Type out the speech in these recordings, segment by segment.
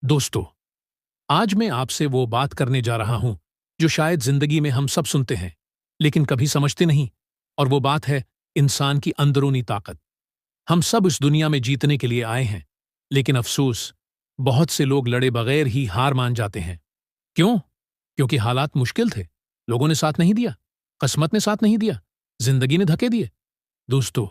दोस्तों, आज मैं आपसे वो बात करने जा रहा हूं जो शायद जिंदगी में हम सब सुनते हैं लेकिन कभी समझते नहीं। और वो बात है इंसान की अंदरूनी ताकत। हम सब इस दुनिया में जीतने के लिए आए हैं, लेकिन अफसोस बहुत से लोग लड़े बगैर ही हार मान जाते हैं। क्यों? क्योंकि हालात मुश्किल थे, लोगों ने साथ नहीं दिया, किस्मत ने साथ नहीं दिया, जिंदगी ने धक्के दिए। दोस्तों,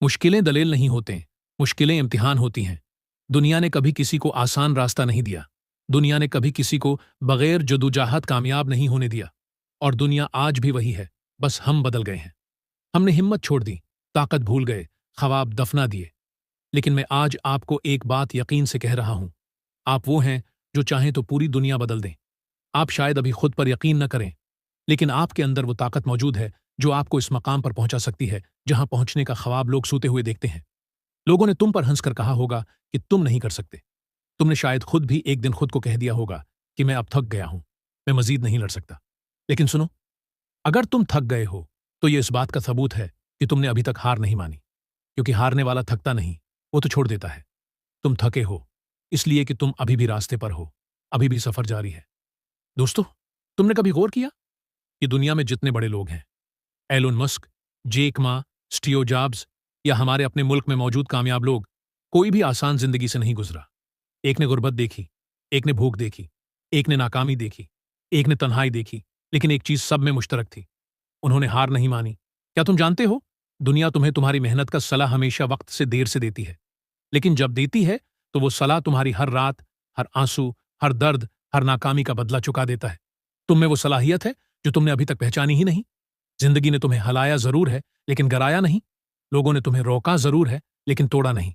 मुश्किलें दलेल नहीं होते, मुश्किलें इम्तिहान होती हैं। दुनिया ने कभी किसी को आसान रास्ता नहीं दिया। दुनिया ने कभी किसी को बगैर जदोजहद कामयाब नहीं होने दिया। और दुनिया आज भी वही है, बस हम बदल गए हैं। हमने हिम्मत छोड़ दी, ताकत भूल गए, ख्वाब दफना दिए। लेकिन मैं आज आपको एक बात यकीन से कह रहा हूं, आप वो हैं जो चाहें तो पूरी दुनिया बदल दें। आप शायद अभी खुद पर यकीन न करें, लेकिन आपके अंदर वो ताकत मौजूद है जो आपको इस मकाम पर पहुंचा सकती है जहां पहुंचने का ख्वाब लोग सोते हुए देखते हैं। लोगों ने तुम पर हंसकर कहा होगा कि तुम नहीं कर सकते। तुमने शायद खुद भी एक दिन खुद को कह दिया होगा कि मैं अब थक गया हूं, मैं मजीद नहीं लड़ सकता। लेकिन सुनो, अगर तुम थक गए हो तो यह इस बात का सबूत है कि तुमने अभी तक हार नहीं मानी। क्योंकि हारने वाला थकता नहीं, वो तो छोड़ देता है। तुम थके हो इसलिए कि तुम अभी भी रास्ते पर हो, अभी भी सफर जारी है। दोस्तों, तुमने कभी गौर किया कि दुनिया में जितने बड़े लोग हैं, एलोन मस्क, जेक मा, स्टीव जॉब्स या हमारे अपने मुल्क में मौजूद कामयाब लोग, कोई भी आसान जिंदगी से नहीं गुजरा। एक ने गुर्बत देखी, एक ने भूख देखी, एक ने नाकामी देखी, एक ने तन्हाई देखी, लेकिन एक चीज सब में मुश्तरक थी, उन्होंने हार नहीं मानी। क्या तुम जानते हो, दुनिया तुम्हें तुम्हारी मेहनत का सलाह हमेशा वक्त से देर से देती है, लेकिन जब देती है तो वो सलाह तुम्हारी हर रात, हर आंसू, हर दर्द, हर नाकामी का बदला चुका देता है। तुम में वो सलाहियत है जो तुमने अभी तक पहचानी ही नहीं। जिंदगी ने तुम्हें हलाया जरूर है लेकिन गिराया नहीं। लोगों ने तुम्हें रोका जरूर है लेकिन तोड़ा नहीं।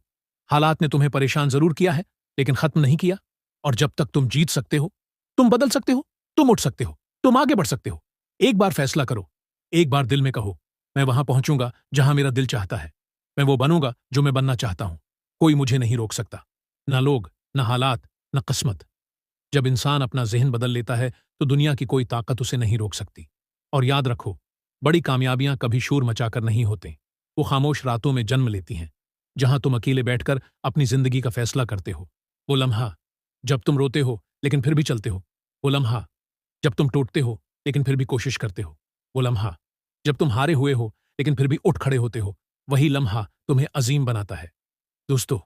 हालात ने तुम्हें परेशान जरूर किया है लेकिन खत्म नहीं किया। और जब तक तुम जीत सकते हो, तुम बदल सकते हो, तुम उठ सकते हो, तुम आगे बढ़ सकते हो। एक बार फैसला करो, एक बार दिल में कहो, मैं वहां पहुंचूंगा जहां मेरा दिल चाहता है। मैं वो बनूंगा जो मैं बनना चाहता हूं। कोई मुझे नहीं रोक सकता, ना लोग, ना हालात, ना किस्मत। जब इंसान अपना जहन बदल लेता है तो दुनिया की कोई ताकत उसे नहीं रोक सकती। और याद रखो, बड़ी कामयाबियां कभी शोर मचाकर नहीं होते, वो खामोश रातों में जन्म लेती हैं, जहां तुम अकेले बैठकर अपनी जिंदगी का फैसला करते हो। वो लम्हा जब तुम रोते हो लेकिन फिर भी चलते हो। वो लम्हा जब तुम टूटते हो लेकिन फिर भी कोशिश करते हो। वो लम्हा जब तुम हारे हुए हो लेकिन फिर भी उठ खड़े होते हो। वही लम्हा तुम्हें अजीम बनाता है। दोस्तों,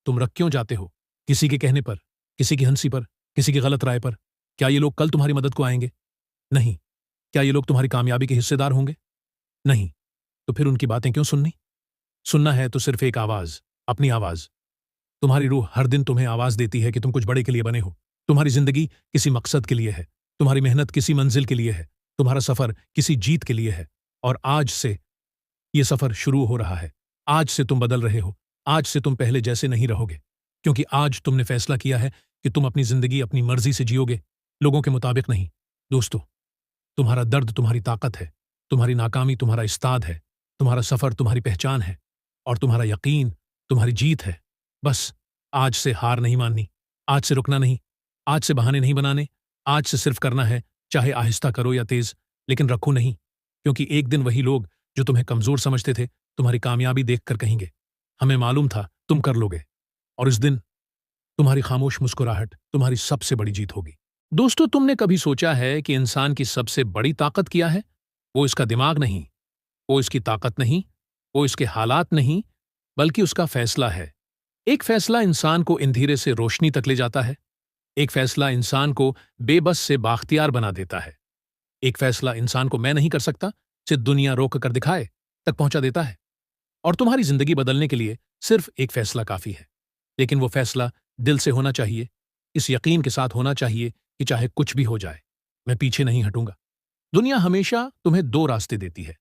तुम रख क्यों जाते हो? किसी के कहने पर, किसी की हंसी पर, किसी की गलत राय पर? क्या ये लोग कल तुम्हारी मदद को आएंगे? नहीं। क्या ये लोग तुम्हारी कामयाबी के हिस्सेदार होंगे? नहीं। तो फिर उनकी बातें क्यों सुननी? सुनना है तो सिर्फ एक आवाज, अपनी आवाज। तुम्हारी रूह हर दिन तुम्हें आवाज देती है कि तुम कुछ बड़े के लिए बने हो। तुम्हारी जिंदगी किसी मकसद के लिए है, तुम्हारी मेहनत किसी मंजिल के लिए है, तुम्हारा सफर किसी जीत के लिए है। और आज से यह सफर शुरू हो रहा है। आज से तुम बदल रहे हो। आज से तुम पहले जैसे नहीं रहोगे, क्योंकि आज तुमने फैसला किया है कि तुम अपनी जिंदगी अपनी मर्जी से जियोगे, लोगों के मुताबिक नहीं। दोस्तों, तुम्हारा दर्द तुम्हारी ताकत है, तुम्हारी नाकामी तुम्हारा इस्ताद है, तुम्हारा सफर तुम्हारी पहचान है, और तुम्हारा यकीन तुम्हारी जीत है। बस आज से हार नहीं माननी, आज से रुकना नहीं, आज से बहाने नहीं बनाने, आज से सिर्फ करना है, चाहे आहिस्ता करो या तेज, लेकिन रखो नहीं। क्योंकि एक दिन वही लोग जो तुम्हें कमजोर समझते थे, तुम्हारी कामयाबी देखकर कहेंगे, हमें मालूम था तुम कर लोगे। और इस दिन तुम्हारी खामोश मुस्कुराहट तुम्हारी सबसे बड़ी जीत होगी। दोस्तों, तुमने कभी सोचा है कि इंसान की सबसे बड़ी ताकत क्या है? वो इसका दिमाग नहीं, वो इसकी ताकत नहीं, वो इसके हालात नहीं, बल्कि उसका फैसला है। एक फैसला इंसान को अंधेरे से रोशनी तक ले जाता है। एक फैसला इंसान को बेबस से बाख्तियार बना देता है। एक फैसला इंसान को मैं नहीं कर सकता से दुनिया रोक कर दिखाए तक पहुंचा देता है। और तुम्हारी जिंदगी बदलने के लिए सिर्फ एक फैसला काफी है, लेकिन वो फैसला दिल से होना चाहिए, इस यकीन के साथ होना चाहिए कि चाहे कुछ भी हो जाए, मैं पीछे नहीं हटूंगा। दुनिया हमेशा तुम्हें दो रास्ते देती है,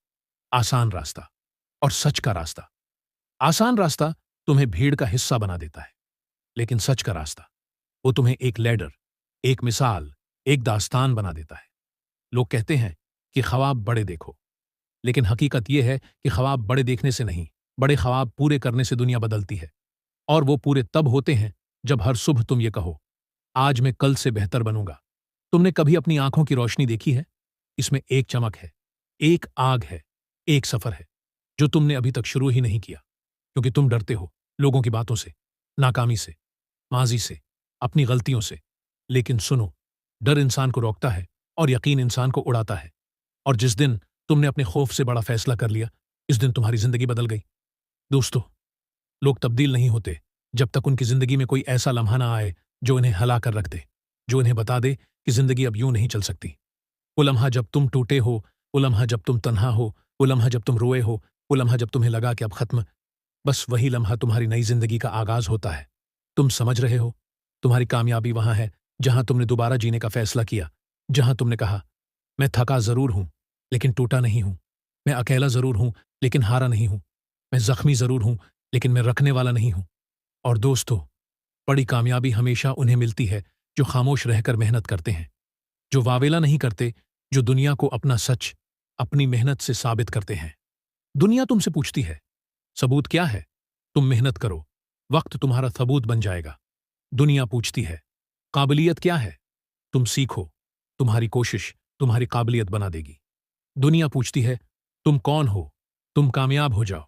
आसान रास्ता और सच का रास्ता। आसान रास्ता तुम्हें भीड़ का हिस्सा बना देता है, लेकिन सच का रास्ता वो तुम्हें एक लैडर, एक मिसाल, एक दास्तान बना देता है। लोग कहते हैं कि ख्वाब बड़े देखो, लेकिन हकीकत यह है कि ख्वाब बड़े देखने से नहीं, बड़े ख्वाब पूरे करने से दुनिया बदलती है। और वो पूरे तब होते हैं जब हर सुबह तुम ये कहो, आज मैं कल से बेहतर बनूंगा। तुमने कभी अपनी आंखों की रोशनी देखी है? इसमें एक चमक है, एक आग है, एक सफर है जो तुमने अभी तक शुरू ही नहीं किया, क्योंकि तुम डरते हो लोगों की बातों से, नाकामी से, माजी से, अपनी गलतियों से। लेकिन सुनो, डर इंसान को रोकता है और यकीन इंसान को उड़ाता है। और जिस दिन तुमने अपने खौफ से बड़ा फैसला कर लिया, इस दिन तुम्हारी जिंदगी बदल गई। दोस्तों, लोग तब्दील नहीं होते जब तक उनकी जिंदगी में कोई ऐसा लम्हा ना आए जो उन्हें हिला कर रख दे, जो उन्हें बता दे कि जिंदगी अब यूं नहीं चल सकती। वो लम्हा जब तुम टूटे हो, वो लम्हा जब तुम तन्हा हो, वो लम्हा जब तुम रोए हो, वो लम्हा जब तुम्हें लगा कि अब खत्म। बस वही लम्हा तुम्हारी नई जिंदगी का आगाज होता है। तुम समझ रहे हो, तुम्हारी कामयाबी वहां है जहां तुमने दोबारा जीने का फैसला किया, जहां तुमने कहा, मैं थका जरूर हूं लेकिन टूटा नहीं हूं, मैं अकेला जरूर हूं लेकिन हारा नहीं हूं, मैं जख्मी जरूर हूं लेकिन मैं रखने वाला नहीं हूं। और दोस्तों, बड़ी कामयाबी हमेशा उन्हें मिलती है जो खामोश रहकर मेहनत करते हैं, जो वावेला नहीं करते, जो दुनिया को अपना सच अपनी मेहनत से साबित करते हैं। दुनिया तुमसे पूछती है, सबूत क्या है? तुम मेहनत करो, वक्त तुम्हारा सबूत बन जाएगा। दुनिया पूछती है, काबिलियत क्या है? तुम सीखो, तुम्हारी कोशिश तुम्हारी काबिलियत बना देगी। दुनिया पूछती है, तुम कौन हो? तुम कामयाब हो जाओ।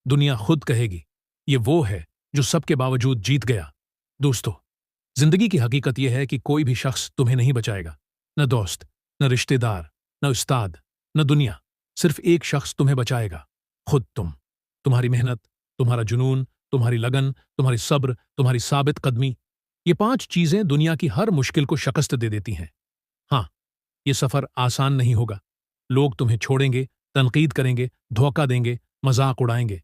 दुनिया खुद कहेगी, ये वो है जो सबके बावजूद जीत गया। दोस्तों, जिंदगी की हकीकत यह है कि कोई भी शख्स तुम्हें नहीं बचाएगा, न दोस्त, न रिश्तेदार, न उस्ताद, न दुनिया। सिर्फ एक शख्स तुम्हें बचाएगा, खुद तुम। तुम्हारी मेहनत, तुम्हारा जुनून, तुम्हारी लगन, तुम्हारी सब्र, तुम्हारी साबित कदमी, ये 5 चीजें दुनिया की हर मुश्किल को शिकस्त दे देती हैं। हाँ, ये सफर आसान नहीं होगा। लोग तुम्हें छोड़ेंगे, तनकीद करेंगे, धोखा देंगे, मजाक उड़ाएंगे।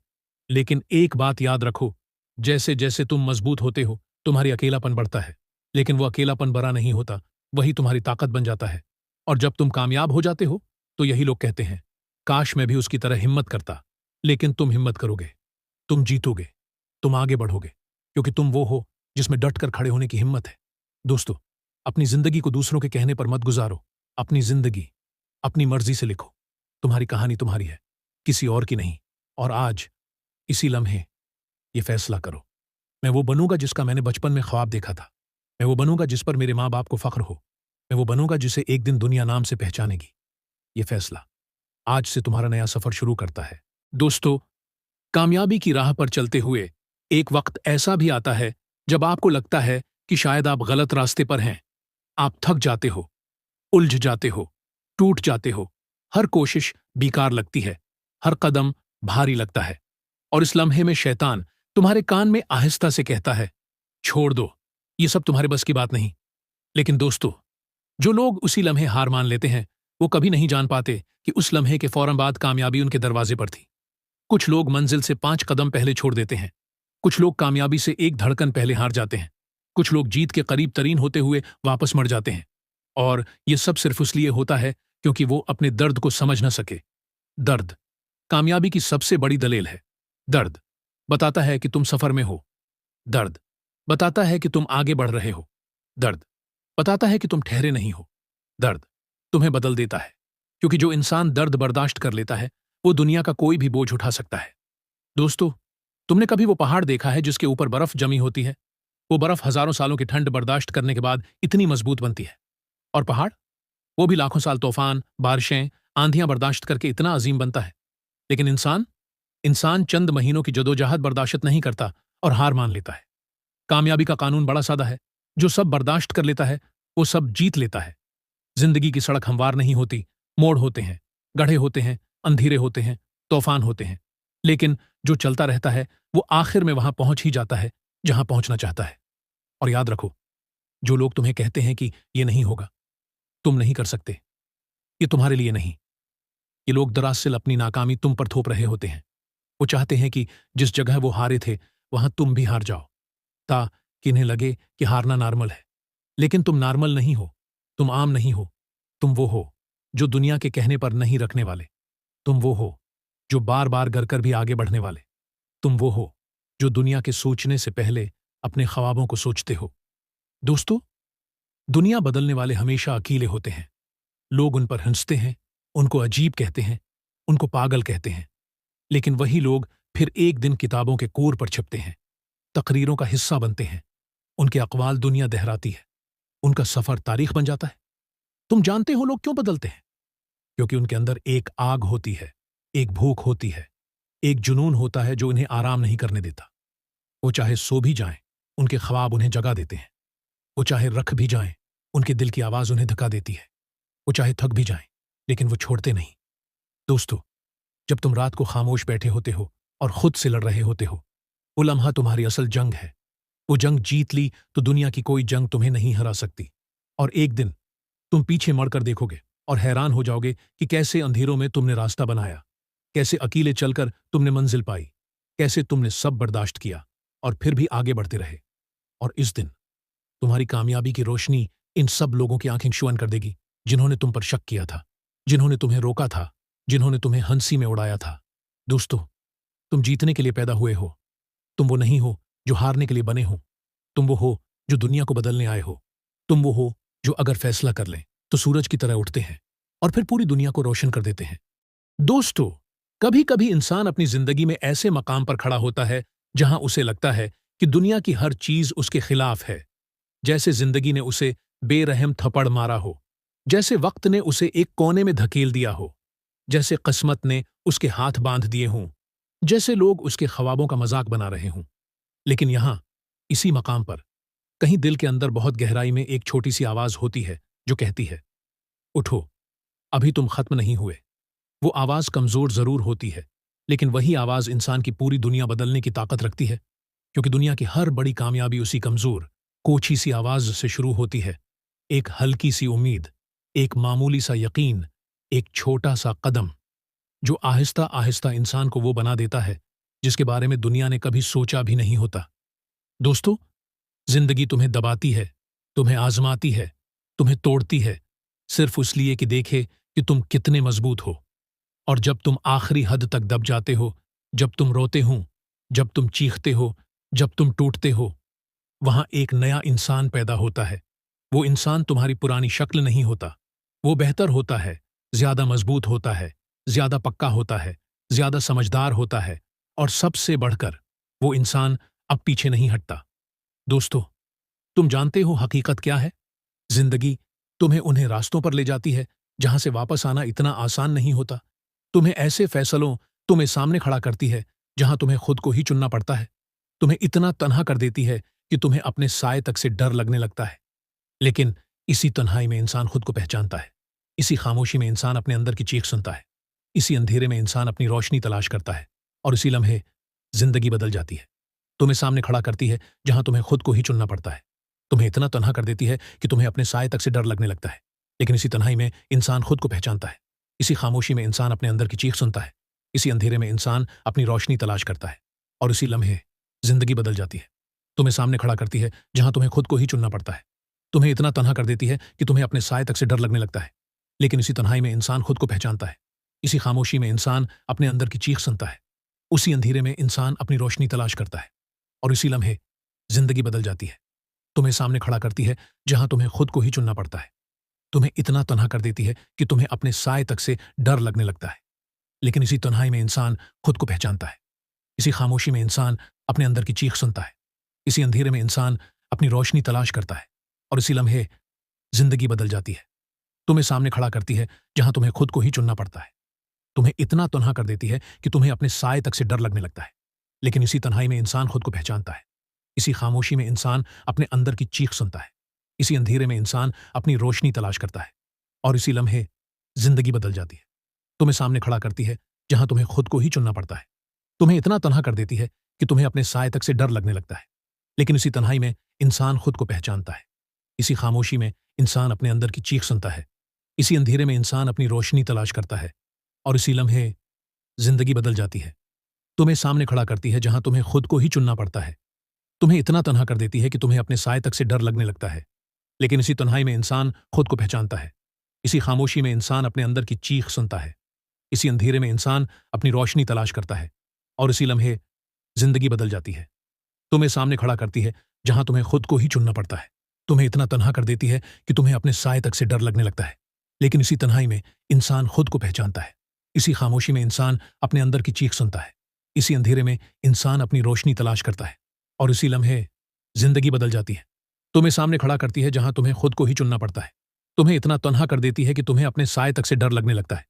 लेकिन एक बात याद रखो, जैसे जैसे तुम मजबूत होते हो, तुम्हारी अकेलापन बढ़ता है। लेकिन वो अकेलापन बड़ा नहीं होता, वही तुम्हारी ताकत बन जाता है। और जब तुम कामयाब हो जाते हो, तो यही लोग कहते हैं, काश मैं भी उसकी तरह हिम्मत करता। लेकिन तुम हिम्मत करोगे, तुम जीतोगे, तुम आगे बढ़ोगे, क्योंकि तुम वो हो जिसमें डटकर खड़े होने की हिम्मत है। दोस्तों, अपनी जिंदगी को दूसरों के कहने पर मत गुजारो। अपनी जिंदगी अपनी मर्जी से लिखो। तुम्हारी कहानी तुम्हारी है, किसी और की नहीं। और आज, इसी लम्हे, ये फैसला करो, मैं वो बनूंगा जिसका मैंने बचपन में ख्वाब देखा था। मैं वो बनूंगा जिस पर मेरे माँ बाप को फख्र हो। मैं वो बनूंगा जिसे एक दिन दुनिया नाम से पहचानेगी। ये फैसला आज से तुम्हारा नया सफर शुरू करता है। दोस्तों, कामयाबी की राह पर चलते हुए एक वक्त ऐसा भी आता है जब आपको लगता है कि शायद आप गलत रास्ते पर हैं। आप थक जाते हो, उलझ जाते हो, टूट जाते हो। हर कोशिश बेकार लगती है, हर कदम भारी लगता है। और इस लम्हे में शैतान तुम्हारे कान में आहिस्ता से कहता है, छोड़ दो, ये सब तुम्हारे बस की बात नहीं। लेकिन दोस्तों, जो लोग उसी लम्हे हार मान लेते हैं, वो कभी नहीं जान पाते कि उस लम्हे के फौरन बाद कामयाबी उनके दरवाजे पर थी। कुछ लोग मंजिल से 5 कदम पहले छोड़ देते हैं, कुछ लोग कामयाबी से एक धड़कन पहले हार जाते हैं, कुछ लोग जीत के करीब तरीन होते हुए वापस मर जाते हैं। और ये सब सिर्फ इसलिए होता है क्योंकि वो अपने दर्द को समझ न सके। दर्द कामयाबी की सबसे बड़ी दलील है। दर्द बताता है कि तुम सफर में हो। दर्द बताता है कि तुम आगे बढ़ रहे हो। दर्द बताता है कि तुम ठहरे नहीं हो। दर्द तुम्हें बदल देता है, क्योंकि जो इंसान दर्द बर्दाश्त कर लेता है, वो दुनिया का कोई भी बोझ उठा सकता है। दोस्तों, तुमने कभी वो पहाड़ देखा है जिसके ऊपर बर्फ जमी होती है? वो बर्फ हजारों सालों की ठंड बर्दाश्त करने के बाद इतनी मजबूत बनती है। और पहाड़, वो भी लाखों साल तूफान, बारिशें, आंधियां बर्दाश्त करके इतना अजीम बनता है। लेकिन इंसान इंसान चंद महीनों की जदोजहद बर्दाश्त नहीं करता और हार मान लेता है। कामयाबी का कानून बड़ा सादा है, जो सब बर्दाश्त कर लेता है, वो सब जीत लेता है। जिंदगी की सड़क हमवार नहीं होती, मोड़ होते हैं, गड्ढे होते हैं, अंधेरे होते हैं, तूफान होते हैं। लेकिन जो चलता रहता है, वो आखिर में वहां पहुंच ही जाता है जहां पहुंचना चाहता है। और याद रखो, जो लोग तुम्हें कहते हैं कि ये नहीं होगा, तुम नहीं कर सकते, ये तुम्हारे लिए नहीं, ये लोग दरअसल अपनी नाकामी तुम पर थोप रहे होते हैं। वो चाहते हैं कि जिस जगह वो हारे थे, वहां तुम भी हार जाओ, ताकि इन्हें लगे कि हारना नॉर्मल है। लेकिन तुम नॉर्मल नहीं हो, तुम आम नहीं हो। तुम वो हो जो दुनिया के कहने पर नहीं रखने वाले। तुम वो हो जो बार बार गर कर भी आगे बढ़ने वाले। तुम वो हो जो दुनिया के सोचने से पहले अपने ख्वाबों को सोचते हो। दोस्तों, दुनिया बदलने वाले हमेशा अकेले होते हैं। लोग उन पर हंसते हैं, उनको अजीब कहते हैं, उनको पागल कहते हैं। लेकिन वही लोग फिर एक दिन किताबों के कोर पर छपते हैं, तकरीरों का हिस्सा बनते हैं। उनके अक़वाल दुनिया दहराती है, उनका सफर तारीख बन जाता है। तुम जानते हो लोग क्यों बदलते हैं? क्योंकि उनके अंदर एक आग होती है, एक भूख होती है, एक जुनून होता है जो उन्हें आराम नहीं करने देता। वो चाहे सो भी जाएं, उनके ख्वाब उन्हें जगा देते हैं। वो चाहे रख भी जाएं, उनके दिल की आवाज उन्हें धक्का देती है। वो चाहे थक भी जाएं, लेकिन वो छोड़ते नहीं। दोस्तों, जब तुम रात को खामोश बैठे होते हो और खुद से लड़ रहे होते हो, वो लम्हा तुम्हारी असल जंग है। वो जंग जीत ली तो दुनिया की कोई जंग तुम्हें नहीं हरा सकती। और एक दिन तुम पीछे मुड़कर देखोगे और हैरान हो जाओगे कि कैसे अंधेरों में तुमने रास्ता बनाया, कैसे अकेले चलकर तुमने मंजिल पाई, कैसे तुमने सब बर्दाश्त किया और फिर भी आगे बढ़ते रहे। और इस दिन तुम्हारी कामयाबी की रोशनी इन सब लोगों की आंखें छुअन कर देगी, जिन्होंने तुम पर शक किया था, जिन्होंने तुम्हें रोका था, जिन्होंने तुम्हें हंसी में उड़ाया था। दोस्तों, तुम जीतने के लिए पैदा हुए हो। तुम वो नहीं हो जो हारने के लिए बने हो। तुम वो हो जो दुनिया को बदलने आए हो। तुम वो हो जो अगर फैसला कर लें तो सूरज की तरह उठते हैं और फिर पूरी दुनिया को रोशन कर देते हैं। दोस्तों, कभी कभी इंसान अपनी जिंदगी में ऐसे मकाम पर खड़ा होता है जहां उसे लगता है कि दुनिया की हर चीज उसके खिलाफ है। जैसे जिंदगी ने उसे बेरहम थप्पड़ मारा हो, जैसे वक्त ने उसे एक कोने में धकेल दिया हो, जैसे किस्मत ने उसके हाथ बांध दिए हों, जैसे लोग उसके ख्वाबों का मजाक बना रहे हों। लेकिन यहां, इसी मकाम पर, कहीं दिल के अंदर बहुत गहराई में एक छोटी सी आवाज होती है जो कहती है, उठो, अभी तुम खत्म नहीं हुए। वो आवाज कमजोर जरूर होती है, लेकिन वही आवाज इंसान की पूरी दुनिया बदलने की ताकत रखती है, क्योंकि दुनिया की हर बड़ी कामयाबी उसी कमजोर, कोछी सी आवाज से शुरू होती है। एक हल्की सी उम्मीद, एक मामूली सा यकीन, एक छोटा सा कदम, जो आहिस्ता आहिस्ता इंसान को वो बना देता है जिसके बारे में दुनिया ने कभी सोचा भी नहीं होता। दोस्तों, जिंदगी तुम्हें दबाती है, तुम्हें आजमाती है, तुम्हें तोड़ती है, सिर्फ इसलिए कि देखे कि तुम कितने मजबूत हो। और जब तुम आखिरी हद तक दब जाते हो, जब तुम रोते हो, जब तुम चीखते हो, जब तुम टूटते हो, वहां एक नया इंसान पैदा होता है। वो इंसान तुम्हारी पुरानी शक्ल नहीं होता। वो बेहतर होता है, ज्यादा मजबूत होता है, ज्यादा पक्का होता है, ज्यादा समझदार होता है, और सबसे बढ़कर वो इंसान अब पीछे नहीं हटता। दोस्तों, तुम जानते हो हकीकत क्या है? जिंदगी तुम्हें उन्हें रास्तों पर ले जाती है जहां से वापस आना इतना आसान नहीं होता। तुम्हें ऐसे फैसलों तुम्हें सामने खड़ा करती है जहां तुम्हें खुद को ही चुनना पड़ता है। तुम्हें इतना तन्हा कर देती है कि तुम्हें अपने साए तक से डर लगने लगता है। लेकिन इसी तन्हाई में इंसान खुद को पहचानता है। इसी खामोशी में इंसान अपने अंदर की चीख सुनता है। इसी अंधेरे में इंसान अपनी रोशनी तलाश करता है, और इसी लम्हे जिंदगी बदल जाती है। तुम्हें सामने खड़ा करती है जहां तुम्हें खुद को ही चुनना पड़ता है। तुम्हें इतना तन्हा कर देती है कि तुम्हें अपने साए तक से डर लगने लगता है। लेकिन इसी तन्हाई में इंसान खुद को पहचानता है। इसी खामोशी में इंसान अपने अंदर की चीख सुनता है। इसी अंधेरे में इंसान अपनी रोशनी तलाश करता है, और इसी लम्हे जिंदगी बदल जाती है। तुम्हें सामने खड़ा करती है जहां तुम्हें खुद को ही चुनना पड़ता है। तुम्हें इतना तन्हा कर देती है कि तुम्हें अपने साए तक से डर लगने लगता है। लेकिन इसी तन्हाई में इंसान खुद को पहचानता है। इसी खामोशी में इंसान अपने अंदर की चीख सुनता है। उसी अंधेरे में इंसान अपनी रोशनी तलाश करता है, और इसी लम्हे जिंदगी बदल जाती है। तुम्हें सामने खड़ा करती है जहां तुम्हें खुद को ही चुनना पड़ता है। तुम्हें इतना तन्हा कर देती है कि तुम्हें अपने साए तक से डर लगने लगता है। लेकिन इसी तन्हाई में इंसान खुद को पहचानता है। इसी खामोशी में इंसान अपने अंदर की चीख सुनता है। इसी अंधेरे में इंसान अपनी रोशनी तलाश करता है, और इसी लम्हे जिंदगी बदल जाती है। तुम्हें सामने खड़ा करती है जहां तुम्हें खुद को ही चुनना पड़ता है। तुम्हें इतना तन्हा कर देती है कि तुम्हें अपने साए तक से डर लगने लगता है। लेकिन इसी तन्हाई में इंसान खुद को पहचानता है। इसी खामोशी में इंसान अपने अंदर की चीख सुनता है। इसी अंधेरे में इंसान अपनी रोशनी तलाश करता है, और इसी लम्हे जिंदगी बदल जाती है। तुम्हें सामने खड़ा करती है जहां तुम्हें खुद को ही चुनना पड़ता है। तुम्हें इतना तन्हा कर देती है कि तुम्हें अपने साए तक से डर लगने लगता है। लेकिन इसी तन्हाई में इंसान खुद को पहचानता है। इसी खामोशी में इंसान अपने अंदर की चीख सुनता है। इसी अंधेरे में इंसान अपनी रोशनी तलाश करता है, और इसी लम्हे जिंदगी बदल जाती है। तुम्हें सामने खड़ा करती है जहां तुम्हें खुद को ही चुनना पड़ता है। तुम्हें इतना तन्हा कर देती है कि तुम्हें अपने साए तक से डर लगने लगता है। लेकिन इसी तन्हाई में इंसान खुद को पहचानता है। इसी खामोशी में इंसान अपने अंदर की चीख सुनता है। इसी अंधेरे में इंसान अपनी रोशनी तलाश करता है, और इसी लम्हे जिंदगी बदल जाती है। तुम्हें सामने खड़ा करती है जहां तुम्हें खुद को ही चुनना पड़ता है। तुम्हें इतना तन्हा कर देती है कि तुम्हें अपने साए तक से डर लगने लगता है। लेकिन इसी तन्हाई में इंसान खुद को पहचानता है। इसी खामोशी में इंसान अपने अंदर की चीख सुनता है। इसी अंधेरे में इंसान अपनी रोशनी तलाश करता है, और इसी लम्हे जिंदगी बदल जाती है। तुम्हें सामने खड़ा करती है जहां तुम्हें खुद को ही चुनना पड़ता है। तुम्हें इतना तन्हा कर देती है कि तुम्हें अपने साए तक से डर लगने लगता है।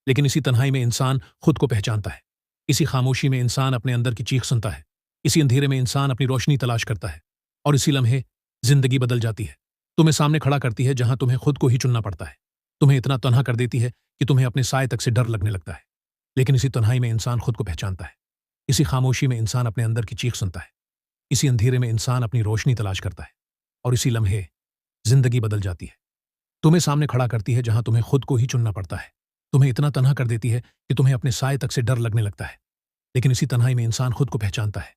लेकिन इसी तन्हाई में इंसान खुद को पहचानता है। इसी खामोशी में इंसान अपने अंदर की चीख सुनता है। इसी अंधेरे में इंसान अपनी रोशनी तलाश करता है, और इसी लम्हे जिंदगी बदल जाती है। तुम्हें सामने खड़ा करती है जहां तुम्हें खुद को ही चुनना पड़ता है। तुम्हें इतना तन्हा कर देती है कि तुम्हें अपने साए तक से डर लगने लगता है। लेकिन इसी तन्हाई में इंसान खुद को पहचानता है। इसी खामोशी में इंसान अपने अंदर की चीख सुनता है। इसी अंधेरे में इंसान अपनी रोशनी तलाश करता है। और इसी लम्हे जिंदगी बदल जाती है। तुम्हें सामने खड़ा करती है जहां तुम्हें खुद को ही चुनना पड़ता है। तुम्हें इतना तन्हा कर देती है कि तुम्हें अपने साए तक से डर लगने लगता है। लेकिन इसी तन्हाई में इंसान खुद को पहचानता है।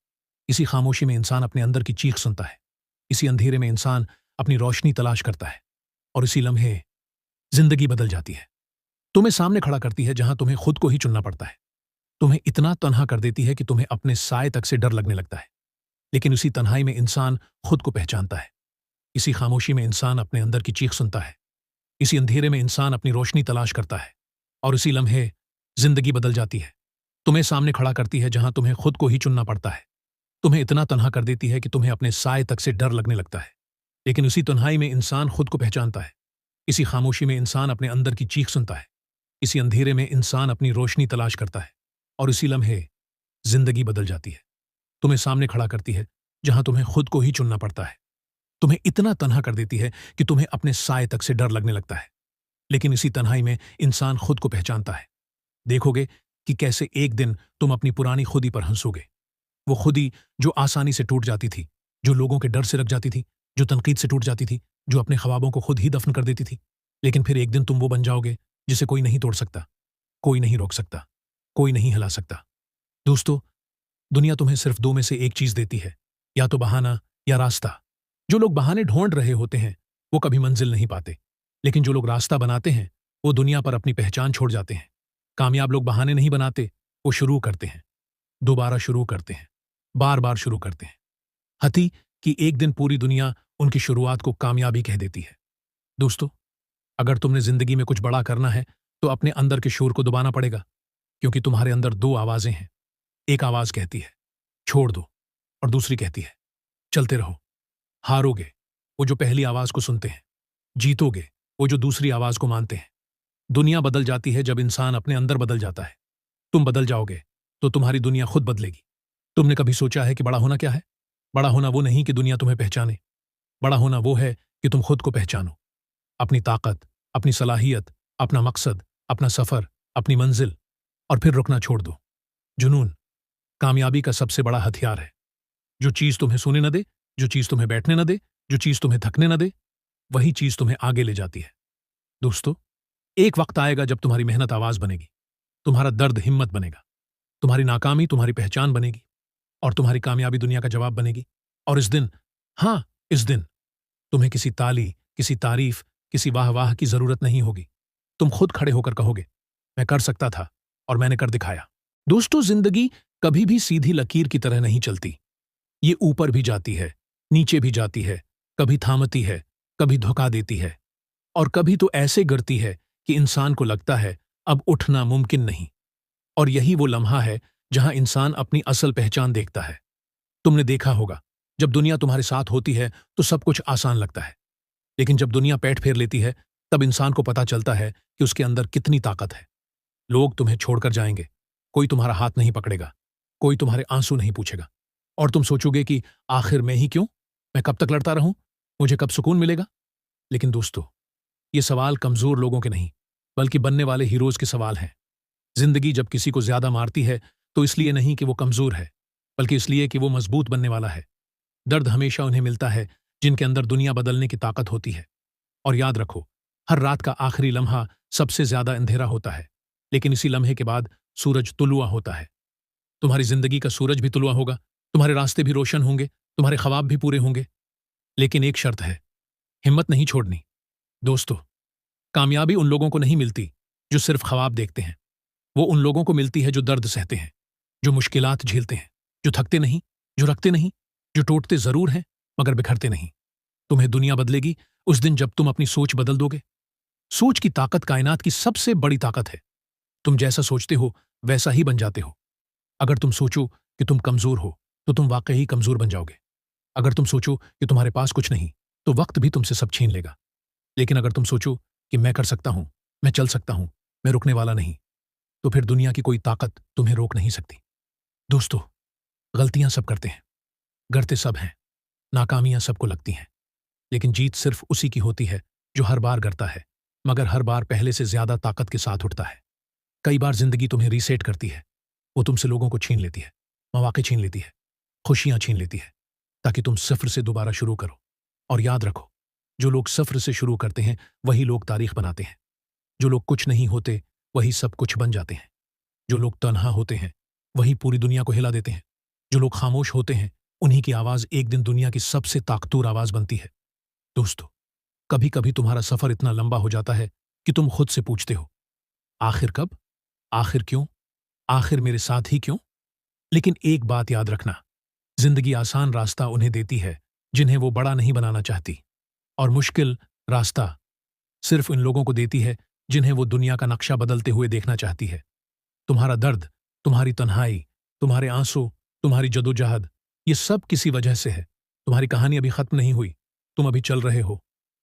इसी खामोशी में इंसान अपने अंदर की चीख सुनता है। इसी अंधेरे में इंसान अपनी रोशनी तलाश करता है। और इसी लम्हे जिंदगी बदल जाती है। तुम्हें सामने खड़ा करती है जहां तुम्हें खुद को ही चुनना पड़ता है। तुम्हें इतना तन्हा कर देती है कि तुम्हें अपने साए तक से डर लगने लगता है। लेकिन इसी तन्हाई में इंसान खुद को पहचानता है। इसी खामोशी में इंसान अपने अंदर की चीख सुनता है। इसी अंधेरे में इंसान अपनी रोशनी तलाश करता है। और इसी लम्हे जिंदगी बदल जाती है। तुम्हें सामने खड़ा करती है जहां तुम्हें खुद को ही चुनना पड़ता है। तुम्हें इतना तन्हा कर देती है कि तुम्हें अपने साए तक से डर लगने लगता है। लेकिन इसी तन्हाई में इंसान खुद को पहचानता है। इसी खामोशी में इंसान अपने अंदर की चीख सुनता है। इसी अंधेरे में इंसान अपनी रोशनी तलाश करता है। और इसी लम्हे जिंदगी बदल जाती है। तुम्हें सामने खड़ा करती है जहां तुम्हें खुद को ही चुनना पड़ता है। तुम्हें इतना तन्हा कर देती है कि तुम्हें अपने साए तक से डर लगने लगता है। लेकिन इसी तन्हाई में इंसान खुद को पहचानता है। देखोगे कि कैसे एक दिन तुम अपनी पुरानी खुदी पर हंसोगे। वो खुदी जो आसानी से टूट जाती थी, जो लोगों के डर से रख जाती थी, जो तनकीद से टूट जाती थी, जो अपने ख्वाबों को खुद ही दफन कर देती थी। लेकिन फिर एक दिन तुम वो बन जाओगे जिसे कोई नहीं तोड़ सकता, कोई नहीं रोक सकता, कोई नहीं हिला सकता। दोस्तों, दुनिया तुम्हें सिर्फ दो में से एक चीज देती है, या तो बहाना या रास्ता। जो लोग बहाने ढूंढ रहे होते हैं वो कभी मंजिल नहीं पाते। लेकिन जो लोग रास्ता बनाते हैं वो दुनिया पर अपनी पहचान छोड़ जाते हैं। कामयाब लोग बहाने नहीं बनाते, वो शुरू करते हैं, दोबारा शुरू करते हैं, बार बार शुरू करते हैं। हती कि एक दिन पूरी दुनिया उनकी शुरुआत को कामयाबी कह देती है। दोस्तों, अगर तुमने जिंदगी में कुछ बड़ा करना है तो अपने अंदर के शोर को दबाना पड़ेगा। क्योंकि तुम्हारे अंदर दो आवाजें हैं। एक आवाज कहती है छोड़ दो, और दूसरी कहती है चलते रहो। हारोगे वो जो पहली आवाज को सुनते हैं, जीतोगे वो जो दूसरी आवाज को मानते हैं। दुनिया बदल जाती है जब इंसान अपने अंदर बदल जाता है। तुम बदल जाओगे तो तुम्हारी दुनिया खुद बदलेगी। तुमने कभी सोचा है कि बड़ा होना क्या है? बड़ा होना वो नहीं कि दुनिया तुम्हें पहचाने। बड़ा होना वो है कि तुम खुद को पहचानो। अपनी ताकत, अपनी सलाहियत, अपना मकसद, अपना सफर, अपनी मंजिल, और फिर रुकना छोड़ दो। जुनून कामयाबी का सबसे बड़ा हथियार है। जो चीज तुम्हें सोने न दे, जो चीज तुम्हें बैठने न दे, जो चीज तुम्हें थकने न दे, वही चीज तुम्हें आगे ले जाती है। दोस्तों, एक वक्त आएगा जब तुम्हारी मेहनत आवाज बनेगी, तुम्हारा दर्द हिम्मत बनेगा, तुम्हारी नाकामी तुम्हारी पहचान बनेगी, और तुम्हारी कामयाबी दुनिया का जवाब बनेगी। और इस दिन, हाँ इस दिन, तुम्हें किसी ताली, किसी तारीफ, किसी वाह वाह की जरूरत नहीं होगी। तुम खुद खड़े होकर कहोगे मैं कर सकता था और मैंने कर दिखाया। दोस्तों, जिंदगी कभी भी सीधी लकीर की तरह नहीं चलती। ये ऊपर भी जाती है, नीचे भी जाती है, कभी थामती है, कभी धोखा देती है, और कभी तो ऐसे गिरती है कि इंसान को लगता है अब उठना मुमकिन नहीं। और यही वो लम्हा है जहां इंसान अपनी असल पहचान देखता है। तुमने देखा होगा, जब दुनिया तुम्हारे साथ होती है तो सब कुछ आसान लगता है। लेकिन जब दुनिया पैठ फेर लेती है तब इंसान को पता चलता है कि उसके अंदर कितनी ताकत है। लोग तुम्हें छोड़कर जाएंगे, कोई तुम्हारा हाथ नहीं पकड़ेगा, कोई तुम्हारे आंसू नहीं पूछेगा, और तुम सोचोगे कि आखिर मैं ही क्यों, मैं कब तक लड़ता रहूं, मुझे कब सुकून मिलेगा। लेकिन दोस्तों, ये सवाल कमजोर लोगों के नहीं बल्कि बनने वाले हीरोज के सवाल हैं। जिंदगी जब किसी को ज्यादा मारती है तो इसलिए नहीं कि वो कमजोर है, बल्कि इसलिए कि वो मजबूत बनने वाला है। दर्द हमेशा उन्हें मिलता है जिनके अंदर दुनिया बदलने की ताकत होती है। और याद रखो, हर रात का आखिरी लम्हा सबसे ज्यादा अंधेरा होता है, लेकिन इसी लम्हे के बाद सूरज तुलुआ होता है। तुम्हारी जिंदगी का सूरज भी तुलुआ होगा, तुम्हारे रास्ते भी रोशन होंगे, तुम्हारे ख्वाब भी पूरे होंगे। लेकिन एक शर्त है, हिम्मत नहीं छोड़नी। दोस्तों, कामयाबी उन लोगों को नहीं मिलती जो सिर्फ ख्वाब देखते हैं। वो उन लोगों को मिलती है जो दर्द सहते हैं, जो मुश्किलात झेलते हैं, जो थकते नहीं, जो रखते नहीं, जो टूटते जरूर हैं मगर बिखरते नहीं। तुम्हें दुनिया बदलेगी उस दिन जब तुम अपनी सोच बदल दोगे। सोच की ताकत कायनात की सबसे बड़ी ताकत है। तुम जैसा सोचते हो वैसा ही बन जाते हो। अगर तुम सोचो कि तुम कमजोर हो तो तुम वाकई ही कमजोर बन जाओगे। अगर तुम सोचो कि तुम्हारे पास कुछ नहीं तो वक्त भी तुमसे सब छीन लेगा। लेकिन अगर तुम सोचो कि मैं कर सकता हूं, मैं चल सकता हूं, मैं रुकने वाला नहीं, तो फिर दुनिया की कोई ताकत तुम्हें रोक नहीं सकती। दोस्तों, गलतियां सब करते हैं, गढ़ते सब हैं, नाकामियां सबको लगती हैं, लेकिन जीत सिर्फ उसी की होती है जो हर बार करता है, मगर हर बार पहले से ज्यादा ताकत के साथ उठता है। कई बार जिंदगी तुम्हें रीसेट करती है। वो तुमसे लोगों को छीन लेती है, मौके छीन लेती है, खुशियां छीन लेती है, ताकि तुम सिफर से दोबारा शुरू करो। और याद रखो, जो लोग सिफर से शुरू करते हैं वही लोग तारीख बनाते हैं। जो लोग कुछ नहीं होते वही सब कुछ बन जाते हैं। जो लोग तन्हा होते हैं वही पूरी दुनिया को हिला देते हैं। जो लोग खामोश होते हैं उन्हीं की आवाज एक दिन दुनिया की सबसे ताकतवर आवाज बनती है। दोस्तों, कभी कभी तुम्हारा सफर इतना लंबा हो जाता है कि तुम खुद से पूछते हो, आखिर कब, आखिर क्यों, आखिर मेरे साथ ही क्यों। लेकिन एक बात याद रखना, जिंदगी आसान रास्ता उन्हें देती है जिन्हें वो बड़ा नहीं बनाना चाहती, और मुश्किल रास्ता सिर्फ इन लोगों को देती है जिन्हें वो दुनिया का नक्शा बदलते हुए देखना चाहती है। तुम्हारा दर्द, तुम्हारी तन्हाई, तुम्हारे आंसू, तुम्हारी जदोजहद, ये सब किसी वजह से है। तुम्हारी कहानी अभी खत्म नहीं हुई। तुम अभी चल रहे हो,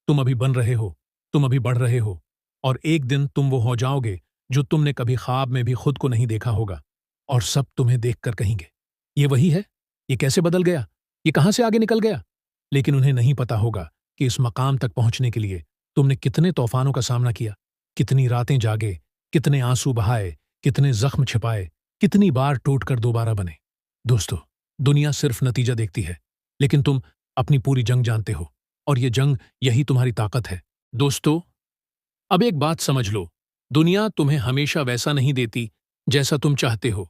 तुम अभी बन रहे हो, तुम अभी बढ़ रहे हो, और एक दिन तुम वो हो जाओगे जो तुमने कभी ख्वाब में भी खुद को नहीं देखा होगा, और सब तुम्हें देखकर कहेंगे, ये वही है, ये कैसे बदल गया, ये कहां से आगे निकल गया। लेकिन उन्हें नहीं पता होगा कि इस मकाम तक पहुंचने के लिए तुमने कितने तूफानों का सामना किया, कितनी रातें जागे, कितने आंसू बहाए, कितने जख्म छिपाए, कितनी बार टूटकर दोबारा बने। दोस्तों, दुनिया सिर्फ नतीजा देखती है, लेकिन तुम अपनी पूरी जंग जानते हो, और ये जंग, यही तुम्हारी ताकत है। दोस्तों, अब एक बात समझ लो, दुनिया तुम्हें हमेशा वैसा नहीं देती जैसा तुम चाहते हो।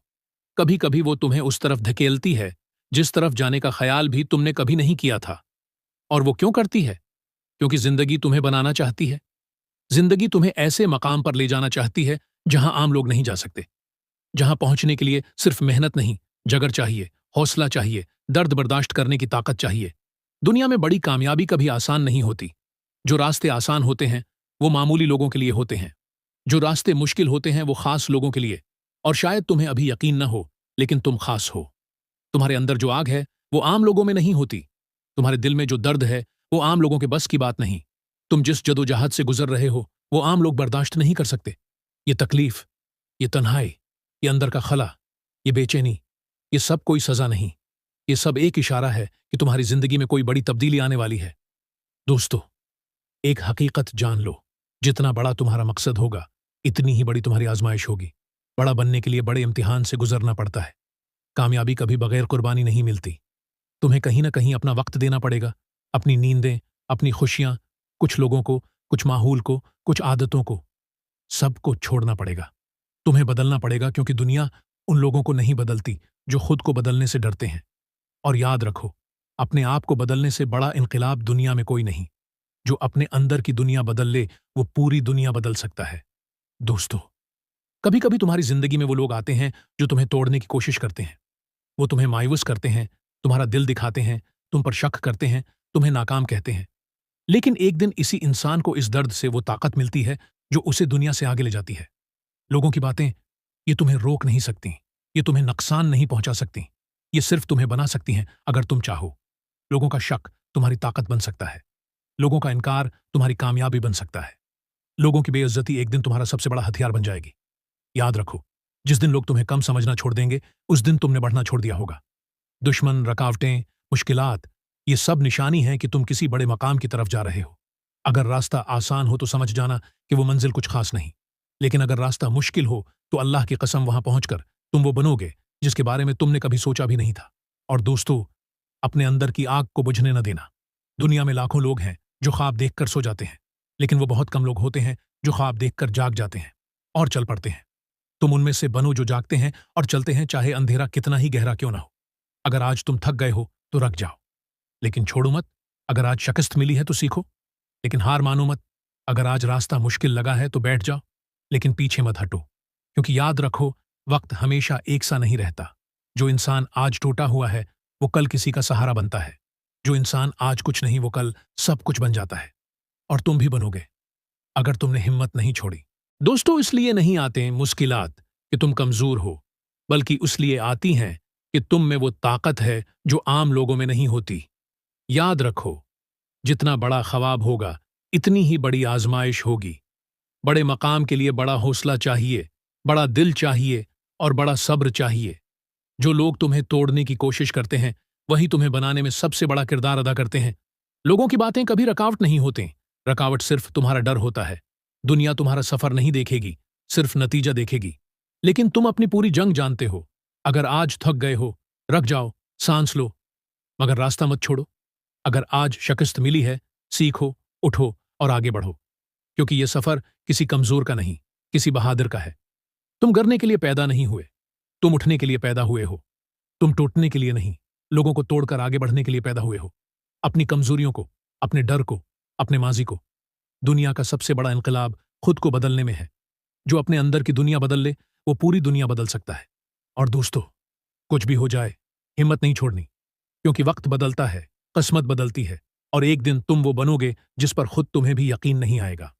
कभी कभी वो तुम्हें उस तरफ धकेलती है जिस तरफ जाने का ख्याल भी तुमने कभी नहीं किया था। और वो क्यों करती है? क्योंकि जिंदगी तुम्हें बनाना चाहती है। जिंदगी तुम्हें ऐसे मकाम पर ले जाना चाहती है जहां आम लोग नहीं जा सकते, जहां पहुंचने के लिए सिर्फ मेहनत नहीं, जगर चाहिए, हौसला चाहिए, दर्द बर्दाश्त करने की ताकत चाहिए। दुनिया में बड़ी कामयाबी कभी आसान नहीं होती। जो रास्ते आसान होते हैं वो मामूली लोगों के लिए होते हैं। जो रास्ते मुश्किल होते हैं वो खास लोगों के लिए। और शायद तुम्हें अभी यकीन न हो, लेकिन तुम खास हो। तुम्हारे अंदर जो आग है वो आम लोगों में नहीं होती। तुम्हारे दिल में जो दर्द है वो आम लोगों के बस की बात नहीं। तुम जिस जदोजहद से गुजर रहे हो वो आम लोग बर्दाश्त नहीं कर सकते। ये तकलीफ, ये तन्हाई, ये अंदर का खला, ये बेचैनी, ये सब कोई सजा नहीं। ये सब एक इशारा है कि तुम्हारी जिंदगी में कोई बड़ी तब्दीली आने वाली है। दोस्तों, एक हकीकत जान लो, जितना बड़ा तुम्हारा मकसद होगा इतनी ही बड़ी तुम्हारी आजमाइश होगी। बड़ा बनने के लिए बड़े इम्तिहान से गुजरना पड़ता है। कामयाबी कभी बगैर कुर्बानी नहीं मिलती। तुम्हें कहीं ना कहीं अपना वक्त देना पड़ेगा, अपनी नींदें, अपनी खुशियां, कुछ लोगों को, कुछ माहौल को, कुछ आदतों को, सबको छोड़ना पड़ेगा। तुम्हें बदलना पड़ेगा, क्योंकि दुनिया उन लोगों को नहीं बदलती जो खुद को बदलने से डरते हैं। और याद रखो, अपने आप को बदलने से बड़ा इनकलाब दुनिया में कोई नहीं। जो अपने अंदर की दुनिया बदल ले वो पूरी दुनिया बदल सकता है। दोस्तों, कभी कभी तुम्हारी जिंदगी में वो लोग आते हैं जो तुम्हें तोड़ने की कोशिश करते हैं। वो तुम्हें मायूस करते हैं, तुम्हारा दिल दिखाते हैं, तुम पर शक करते हैं, तुम्हें नाकाम कहते हैं। लेकिन एक दिन इसी इंसान को इस दर्द से वो ताकत मिलती है जो उसे दुनिया से आगे ले जाती है। लोगों की बातें, ये तुम्हें रोक नहीं सकती, ये तुम्हें नुकसान नहीं पहुंचा सकती। ये सिर्फ तुम्हें बना सकती हैं अगर तुम चाहो। लोगों का शक तुम्हारी ताकत बन सकता है। लोगों का इनकार तुम्हारी कामयाबी बन सकता है। लोगों की बेइज्जती एक दिन तुम्हारा सबसे बड़ा हथियार बन जाएगी। याद रखो, जिस दिन लोग तुम्हें कम समझना छोड़ देंगे उस दिन तुमने बढ़ना छोड़ दिया होगा। दुश्मन, रकावटें, मुश्किलात, ये सब निशानी है कि तुम किसी बड़े मकाम की तरफ जा रहे हो। अगर रास्ता आसान हो तो समझ जाना कि वो मंजिल कुछ खास नहीं। लेकिन अगर रास्ता मुश्किल हो तो अल्लाह की कसम वहां पहुंचकर तुम वो बनोगे जिसके बारे में तुमने कभी सोचा भी नहीं था। और दोस्तों, अपने अंदर की आग को बुझने न देना। दुनिया में लाखों लोग हैं जो ख्वाब देखकर सो जाते हैं, लेकिन वो बहुत कम लोग होते हैं जो ख्वाब देखकर जाग जाते हैं और चल पड़ते हैं। तुम उनमें से बनो जो जागते हैं और चलते हैं, चाहे अंधेरा कितना ही गहरा क्यों ना हो। अगर आज तुम थक गए हो तो रख जाओ, लेकिन छोड़ो मत। अगर आज शिकस्त मिली है तो सीखो, लेकिन हार मानो मत। अगर आज रास्ता मुश्किल लगा है तो बैठ जाओ, लेकिन पीछे मत हटो। क्योंकि याद रखो, वक्त हमेशा एक सा नहीं रहता। जो इंसान आज टूटा हुआ है वो कल किसी का सहारा बनता है। जो इंसान आज कुछ नहीं वो कल सब कुछ बन जाता है। और तुम भी बनोगे अगर तुमने हिम्मत नहीं छोड़ी। दोस्तों, इसलिए नहीं आते मुश्किलात कि तुम कमजोर हो, बल्कि इसलिए आती हैं कि तुम में वो ताकत है जो आम लोगों में नहीं होती। याद रखो, जितना बड़ा ख्वाब होगा इतनी ही बड़ी आजमाइश होगी। बड़े मकाम के लिए बड़ा हौसला चाहिए, बड़ा दिल चाहिए और बड़ा सब्र चाहिए। जो लोग तुम्हें तोड़ने की कोशिश करते हैं वही तुम्हें बनाने में सबसे बड़ा किरदार अदा करते हैं। लोगों की बातें कभी रकावट नहीं होते। रकावट सिर्फ तुम्हारा डर होता है। दुनिया तुम्हारा सफर नहीं देखेगी, सिर्फ नतीजा देखेगी। लेकिन तुम अपनी पूरी जंग जानते हो। अगर आज थक गए हो, रख जाओ, सांस लो, मगर रास्ता मत छोड़ो। अगर आज शिकस्त मिली है, सीखो, उठो और आगे बढ़ो। क्योंकि यह सफर किसी कमजोर का नहीं, किसी बहादुर का है। तुम गिरने के लिए पैदा नहीं हुए, तुम उठने के लिए पैदा हुए हो। तुम टूटने के लिए नहीं, लोगों को तोड़कर आगे बढ़ने के लिए पैदा हुए हो। अपनी कमजोरियों को, अपने डर को, अपने माजी को। दुनिया का सबसे बड़ा इंकलाब खुद को बदलने में है। जो अपने अंदर की दुनिया बदल ले, वो पूरी दुनिया बदल सकता है। और दोस्तों, कुछ भी हो जाए, हिम्मत नहीं छोड़नी। क्योंकि वक्त बदलता है, किस्मत बदलती है, और एक दिन तुम वो बनोगे जिस पर खुद तुम्हें भी यकीन नहीं आएगा।